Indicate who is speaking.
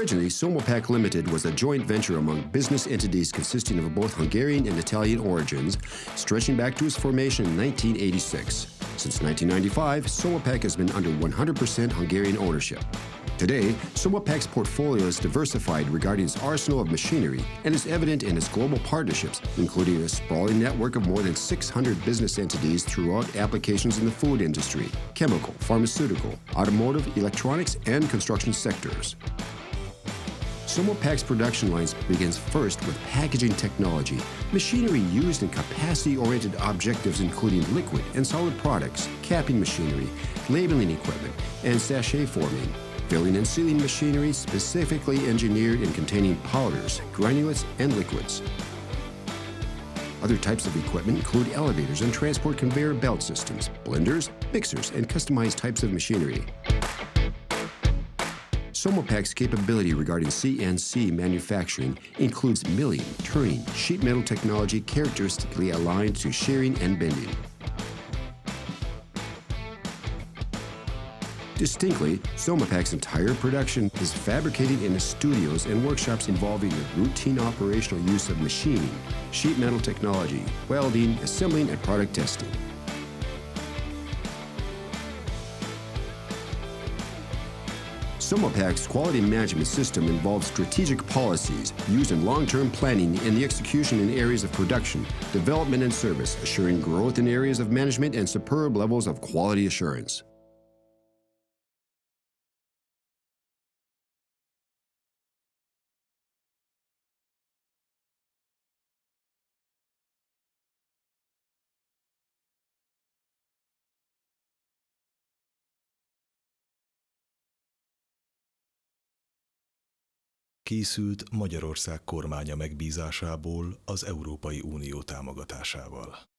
Speaker 1: Originally, SOMAPAK Ltd. was a joint venture among business entities consisting of both Hungarian and Italian origins, stretching back to its formation in 1986. Since 1995, SOMAPAK has been under 100% Hungarian ownership. Today, SOMAPAK's portfolio is diversified regarding its arsenal of machinery and is evident in its global partnerships, including a sprawling network of more than 600 business entities throughout applications in the food industry, chemical, pharmaceutical, automotive, electronics, and construction sectors. SOMAPAK's production lines begins first with packaging technology, machinery used in capacity-oriented objectives including liquid and solid products, capping machinery, labeling equipment, and sachet forming, filling and sealing machinery specifically engineered in containing powders, granulates, and liquids. Other types of equipment include elevators and transport conveyor belt systems, blenders, mixers, and customized types of machinery. SOMAPAK's capability regarding CNC manufacturing includes milling, turning, sheet metal technology characteristically aligned to shearing and bending. Distinctly, SOMAPAK's entire production is fabricated in its studios and workshops involving the routine operational use of machining, sheet metal technology, welding, assembling, and product testing. SOMAPAK's quality management system involves strategic policies used in long-term planning and the execution in areas of production, development, and service, assuring growth in areas of management and superb levels of quality assurance.
Speaker 2: Készült Magyarország kormánya megbízásából az Európai Unió támogatásával.